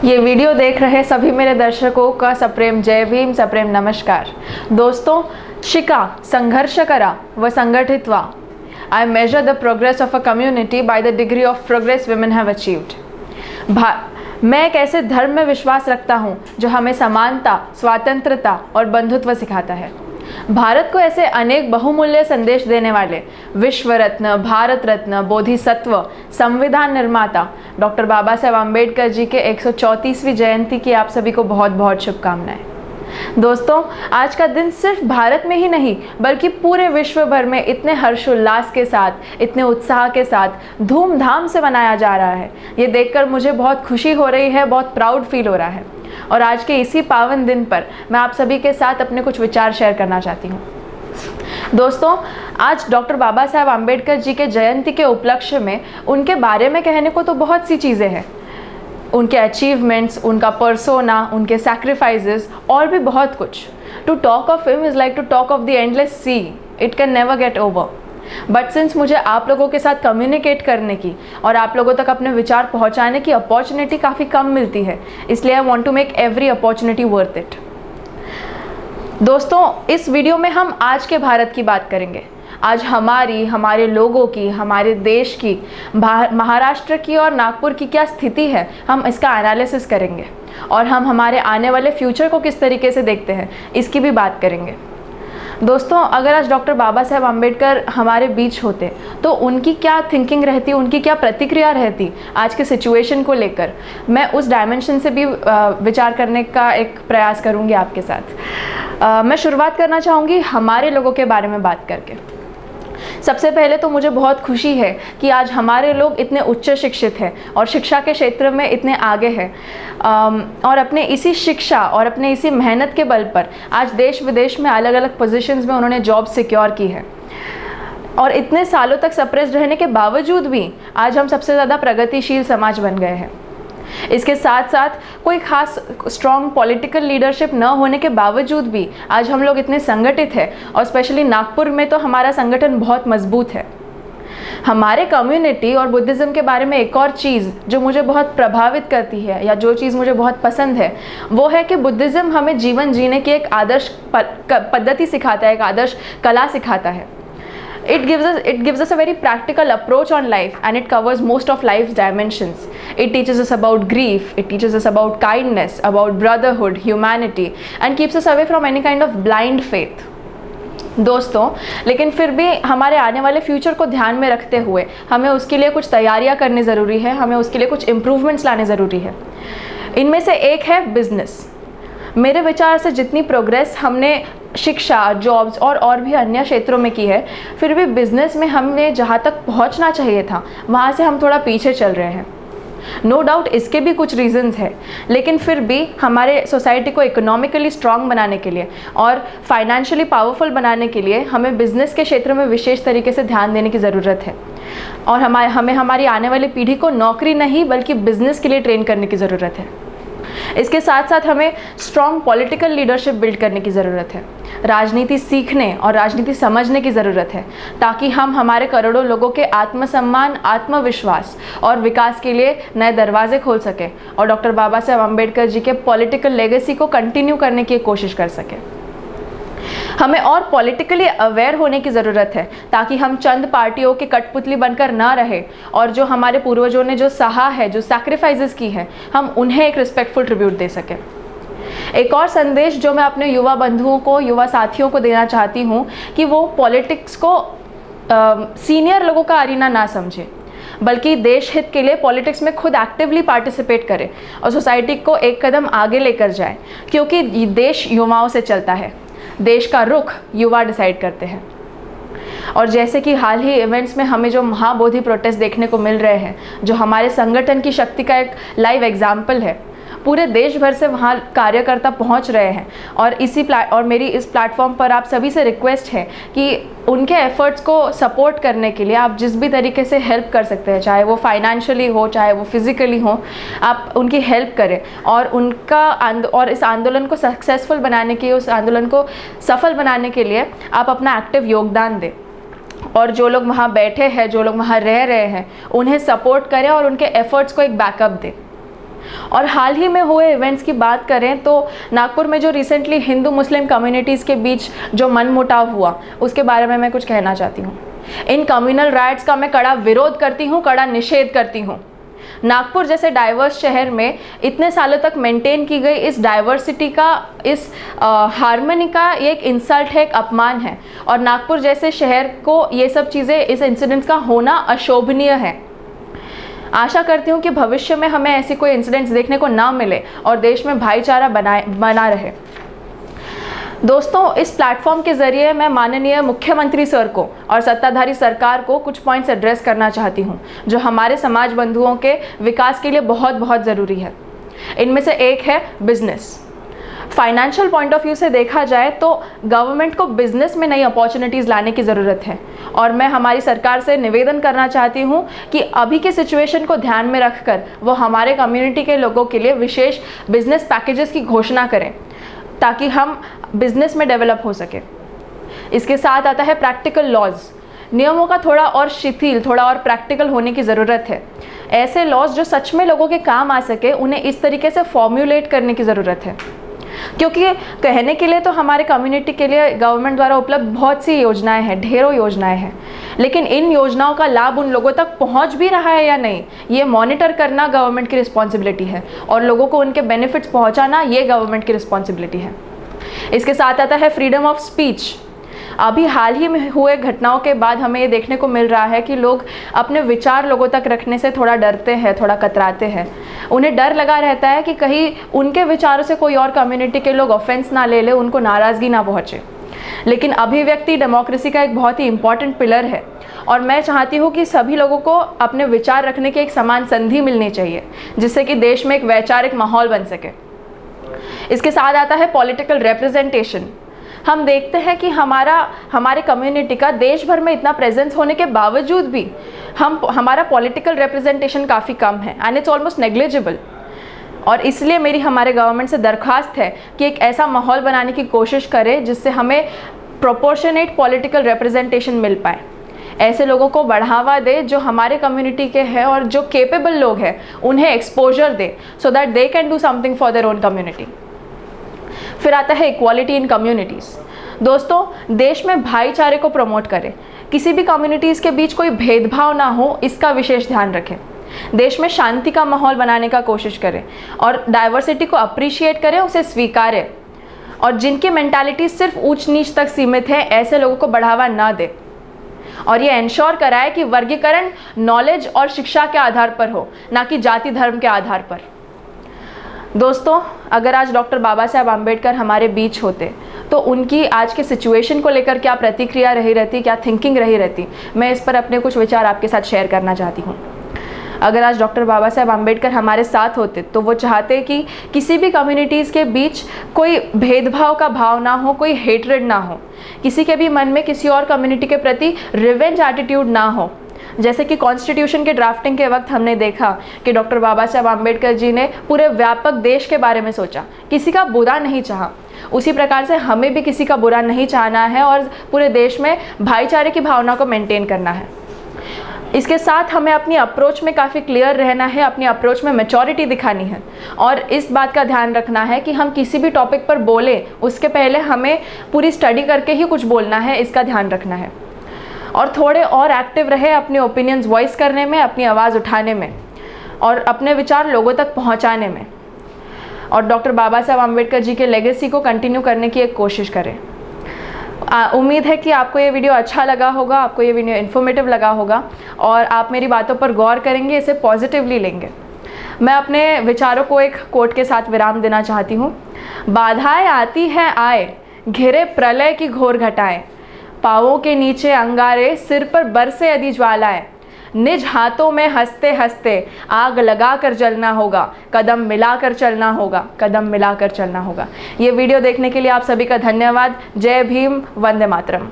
ये वीडियो देख रहे सभी मेरे दर्शकों का सप्रेम जय भीम, सप्रेम नमस्कार। दोस्तों, शिका संघर्ष करा व संगठित वा। I measure the progress of a community by the degree of progress women have achieved. मैं एक ऐसे धर्म में विश्वास रखता हूँ जो हमें समानता, स्वातंत्रता और बंधुत्व सिखाता है। भारत को ऐसे अनेक बहुमूल्य संदेश देने वाले विश्व रत्न, भारत रत्न, बोधिसत्व, संविधान निर्माता डॉक्टर बाबा साहेब आम्बेडकर जी के 134वीं जयंती की आप सभी को बहुत बहुत शुभकामनाएं। दोस्तों, आज का दिन सिर्फ भारत में ही नहीं बल्कि पूरे विश्व भर में इतने हर्षोल्लास के साथ, इतने उत्साह के साथ धूमधाम से मनाया जा रहा है। ये देखकर मुझे बहुत खुशी हो रही है, बहुत प्राउड फील हो रहा है। और आज के इसी पावन दिन पर मैं आप सभी के साथ अपने कुछ विचार शेयर करना चाहती हूँ। दोस्तों, आज डॉक्टर बाबा साहेब आम्बेडकर जी के जयंती के उपलक्ष्य में उनके बारे में कहने को तो बहुत सी चीज़ें हैं। उनके अचीवमेंट्स, उनका पर्सोना, उनके सैक्रिफाइसेस और भी बहुत कुछ। To talk of him is like to talk of the endless sea, it can never get over. But since मुझे आप लोगों के साथ कम्युनिकेट करने की और आप लोगों तक अपने विचार पहुंचाने की अपॉर्चुनिटी काफ़ी कम मिलती है, इसलिए I want to make every opportunity worth it. दोस्तों, इस वीडियो में हम आज के भारत की बात करेंगे। आज हमारे लोगों की, हमारे देश की, महाराष्ट्र की और नागपुर की क्या स्थिति है, हम इसका एनालिसिस करेंगे। और हम हमारे आने वाले फ्यूचर को किस तरीके से देखते हैं, इसकी भी बात करेंगे। दोस्तों, अगर आज डॉक्टर बाबा साहेब आम्बेडकर हमारे बीच होते तो उनकी क्या थिंकिंग रहती, उनकी क्या प्रतिक्रिया रहती आज के सिचुएशन को लेकर, मैं उस डायमेंशन से भी विचार करने का एक प्रयास करूंगी आपके साथ। मैं शुरुआत करना चाहूँगी हमारे लोगों के बारे में बात करके। सबसे पहले तो मुझे बहुत खुशी है कि आज हमारे लोग इतने उच्च शिक्षित हैं और शिक्षा के क्षेत्र में इतने आगे हैं, और अपने इसी शिक्षा और अपने इसी मेहनत के बल पर आज देश विदेश में अलग अलग पोजीशंस में उन्होंने जॉब सिक्योर की है। और इतने सालों तक सप्रेस्ड रहने के बावजूद भी आज हम सबसे ज़्यादा प्रगतिशील समाज बन गए हैं। इसके साथ साथ कोई खास स्ट्रॉन्ग पॉलिटिकल लीडरशिप न होने के बावजूद भी आज हम लोग इतने संगठित हैं, और स्पेशली नागपुर में तो हमारा संगठन बहुत मजबूत है। हमारे कम्युनिटी और बुद्धिज़्म के बारे में एक और चीज़ जो मुझे बहुत प्रभावित करती है, या जो चीज़ मुझे बहुत पसंद है, वो है कि बुद्धिज़्म हमें जीवन जीने की एक आदर्श पद्धति सिखाता है, एक आदर्श कला सिखाता है। It gives us a very practical approach on life, and it covers most of life's dimensions. It teaches us about grief, it teaches us about kindness, about brotherhood, humanity, and keeps us away from any kind of blind faith. दोस्तों, लेकिन फिर भी हमारे आने वाले future को ध्यान में रखते हुए हमें उसके लिए कुछ तैयारियां करनी ज़रूरी है, हमें उसके लिए कुछ इम्प्रूवमेंट्स लाने ज़रूरी है। इनमें से एक है बिजनेस। मेरे विचार से जितनी प्रोग्रेस हमने शिक्षा, जॉब्स और भी अन्य क्षेत्रों में की है, फिर भी बिजनेस में हमने जहाँ तक पहुँचना चाहिए था वहाँ से हम थोड़ा पीछे चल रहे हैं। नो डाउट इसके भी कुछ रीजंस हैं, लेकिन फिर भी हमारे सोसाइटी को इकोनॉमिकली स्ट्रांग बनाने के लिए और फाइनेंशियली पावरफुल बनाने के लिए हमें बिजनेस के क्षेत्र में विशेष तरीके से ध्यान देने की ज़रूरत है। और हमें हमारी आने वाली पीढ़ी को नौकरी नहीं बल्कि बिजनेस के लिए ट्रेन करने की ज़रूरत है। इसके साथ साथ हमें स्ट्रॉन्ग पॉलिटिकल लीडरशिप बिल्ड करने की ज़रूरत है। राजनीति सीखने और राजनीति समझने की ज़रूरत है, ताकि हम हमारे करोड़ों लोगों के आत्मसम्मान, आत्मविश्वास और विकास के लिए नए दरवाजे खोल सकें और डॉक्टर बाबा साहेब आम्बेडकर जी के पॉलिटिकल लेगेसी को कंटिन्यू करने की कोशिश कर सकें। हमें और पॉलिटिकली अवेयर होने की ज़रूरत है, ताकि हम चंद पार्टियों के कठपुतली बनकर ना रहे, और जो हमारे पूर्वजों ने जो सहा है, जो सैक्रिफाइसेस की है, हम उन्हें एक रिस्पेक्टफुल ट्रिब्यूट दे सकें। एक और संदेश जो मैं अपने युवा बंधुओं को, युवा साथियों को देना चाहती हूँ कि वो पॉलिटिक्स को सीनियर लोगों का अरीना ना समझे, बल्कि देश हित के लिए पॉलिटिक्स में खुद एक्टिवली पार्टिसिपेट करें और सोसाइटी को एक कदम आगे लेकर जाए, क्योंकि देश युवाओं से चलता है। देश का रुख युवा डिसाइड करते हैं। और जैसे कि हाल ही इवेंट्स में हमें जो महाबोधि प्रोटेस्ट देखने को मिल रहे हैं, जो हमारे संगठन की शक्ति का एक लाइव एग्जाम्पल है, पूरे देश भर से वहाँ कार्यकर्ता पहुँच रहे हैं। और मेरी इस प्लेटफॉर्म पर आप सभी से रिक्वेस्ट है कि उनके एफर्ट्स को सपोर्ट करने के लिए आप जिस भी तरीके से हेल्प कर सकते हैं, चाहे वो फाइनेंशियली हो, चाहे वो फिज़िकली हो, आप उनकी हेल्प करें और इस आंदोलन को सक्सेसफुल बनाने के, उस आंदोलन को सफल बनाने के लिए आप अपना एक्टिव योगदान दें। और जो लोग वहाँ बैठे हैं, जो लोग वहाँ रह रहे हैं, उन्हें सपोर्ट करें और उनके एफर्ट्स को एक बैकअप दें। और हाल ही में हुए इवेंट्स की बात करें तो नागपुर में जो रिसेंटली हिंदू मुस्लिम कम्युनिटीज़ के बीच जो मनमुटाव हुआ, उसके बारे में मैं कुछ कहना चाहती हूँ। इन कम्युनल राइट्स का मैं कड़ा विरोध करती हूँ, कड़ा निषेध करती हूँ। नागपुर जैसे डाइवर्स शहर में इतने सालों तक मेंटेन की गई इस डाइवर्सिटी का, इस हार्मनी का ये एक इंसल्ट है, एक अपमान है। और नागपुर जैसे शहर को ये सब चीज़ें, इस इंसिडेंट्स का होना अशोभनीय है। आशा करती हूँ कि भविष्य में हमें ऐसे कोई इंसिडेंट्स देखने को ना मिले और देश में भाईचारा बना रहे। दोस्तों, इस प्लेटफॉर्म के ज़रिए मैं माननीय मुख्यमंत्री सर को और सत्ताधारी सरकार को कुछ पॉइंट्स एड्रेस करना चाहती हूँ जो हमारे समाज बंधुओं के विकास के लिए बहुत बहुत ज़रूरी है। इनमें से एक है business. Financial point of view से देखा जाए तो गवर्नमेंट को बिजनेस में नई अपॉर्चुनिटीज़ लाने की ज़रूरत है और मैं हमारी सरकार से निवेदन करना चाहती हूँ कि अभी के सिचुएशन को ध्यान में रखकर वो हमारे कम्युनिटी के लोगों के लिए विशेष बिजनेस पैकेजेस की घोषणा करें ताकि हम बिजनेस में डेवलप हो सके। इसके साथ आता है प्रैक्टिकल लॉज। नियमों का थोड़ा और शिथिल, थोड़ा और प्रैक्टिकल होने की ज़रूरत है। ऐसे लॉज जो सच में लोगों के काम आ सके, उन्हें इस तरीके से फॉर्म्युलेट करने की ज़रूरत है, क्योंकि कहने के लिए तो हमारे कम्युनिटी के लिए गवर्नमेंट द्वारा उपलब्ध बहुत सी योजनाएं हैं, ढेरों योजनाएं हैं, लेकिन इन योजनाओं का लाभ उन लोगों तक पहुंच भी रहा है या नहीं, ये मॉनिटर करना गवर्नमेंट की रिस्पॉन्सिबिलिटी है और लोगों को उनके बेनिफिट्स पहुंचाना ये गवर्नमेंट की रिस्पॉन्सिबिलिटी है। इसके साथ आता है फ्रीडम ऑफ स्पीच। अभी हाल ही में हुए घटनाओं के बाद हमें ये देखने को मिल रहा है कि लोग अपने विचार लोगों तक रखने से थोड़ा डरते हैं, थोड़ा कतराते हैं। उन्हें डर लगा रहता है कि कहीं उनके विचारों से कोई और कम्युनिटी के लोग ऑफेंस ना ले ले, उनको नाराज़गी ना पहुँचे। लेकिन अभिव्यक्ति डेमोक्रेसी का एक बहुत ही इम्पॉर्टेंट पिलर है और मैं चाहती हूँ कि सभी लोगों को अपने विचार रखने की एक समान संधि मिलनी चाहिए, जिससे कि देश में एक वैचारिक माहौल बन सके। इसके साथ आता है पॉलिटिकल रिप्रेजेंटेशन। हम देखते हैं कि हमारे कम्युनिटी का देश भर में इतना प्रेजेंस होने के बावजूद भी हमारा पॉलिटिकल रिप्रेजेंटेशन काफ़ी कम है एंड इट्स ऑलमोस्ट नेग्लिजिबल। और इसलिए मेरी हमारे गवर्नमेंट से दरख्वास्त है कि एक ऐसा माहौल बनाने की कोशिश करे जिससे हमें प्रोपोर्शनेट पॉलिटिकल रिप्रेजेंटेशन मिल पाए। ऐसे लोगों को बढ़ावा दे जो हमारे कम्युनिटी के हैं और जो केपेबल लोग हैं, उन्हें exposure they so that they can do something for their own community. फिर आता है इक्वालिटी इन कम्युनिटीज़। दोस्तों, देश में भाईचारे को प्रमोट करें, किसी भी कम्युनिटीज़ के बीच कोई भेदभाव ना हो, इसका विशेष ध्यान रखें। देश में शांति का माहौल बनाने का कोशिश करें और डाइवर्सिटी को अप्रिशिएट करें, उसे स्वीकारें और जिनकी मेंटालिटी सिर्फ ऊंच नीच तक सीमित है, ऐसे लोगों को बढ़ावा ना दे और ये इंश्योर कराए कि वर्गीकरण नॉलेज और शिक्षा के आधार पर हो, ना कि जाति धर्म के आधार पर। दोस्तों, अगर आज डॉक्टर बाबा साहब आम्बेडकर हमारे बीच होते तो उनकी आज के सिचुएशन को लेकर क्या प्रतिक्रिया रही रहती, क्या थिंकिंग रही रहती, मैं इस पर अपने कुछ विचार आपके साथ शेयर करना चाहती हूँ। अगर आज डॉक्टर बाबा साहब आम्बेडकर हमारे साथ होते तो वो चाहते कि किसी भी कम्युनिटीज़ के बीच कोई भेदभाव का भाव ना हो, कोई हेट्रेड ना हो, किसी के भी मन में किसी और कम्युनिटी के प्रति रिवेंज एटीट्यूड ना हो। जैसे कि कॉन्स्टिट्यूशन के ड्राफ्टिंग के वक्त हमने देखा कि डॉक्टर बाबा साहब आम्बेडकर जी ने पूरे व्यापक देश के बारे में सोचा, किसी का बुरा नहीं चाहा। उसी प्रकार से हमें भी किसी का बुरा नहीं चाहना है और पूरे देश में भाईचारे की भावना को मेंटेन करना है। इसके साथ हमें अपनी अप्रोच में काफ़ी क्लियर रहना है, अपनी अप्रोच में मैच्योरिटी दिखानी है और इस बात का ध्यान रखना है कि हम किसी भी टॉपिक पर बोलें उसके पहले हमें पूरी स्टडी करके ही कुछ बोलना है, इसका ध्यान रखना है। और थोड़े और एक्टिव रहे अपने ओपिनियंस वॉइस करने में, अपनी आवाज़ उठाने में और अपने विचार लोगों तक पहुंचाने में, और डॉक्टर बाबा साहब आम्बेडकर जी के लेगेसी को कंटिन्यू करने की एक कोशिश करें। उम्मीद है कि आपको ये वीडियो अच्छा लगा होगा, आपको ये वीडियो इन्फॉर्मेटिव लगा होगा और आप मेरी बातों पर गौर करेंगे, इसे पॉजिटिवली लेंगे। मैं अपने विचारों को एक कोट के साथ विराम देना चाहती हूँ। बाधाएं आती हैं आए, घिरे प्रलय की घोर घटाएं, पाँवों के नीचे अंगारे, सिर पर बरसे यदि ज्वालाएं, निज हाथों में हंसते हंसते आग लगा कर जलना होगा, कदम मिलाकर चलना होगा, कदम मिलाकर चलना होगा। ये वीडियो देखने के लिए आप सभी का धन्यवाद। जय भीम, वंदे मातरम।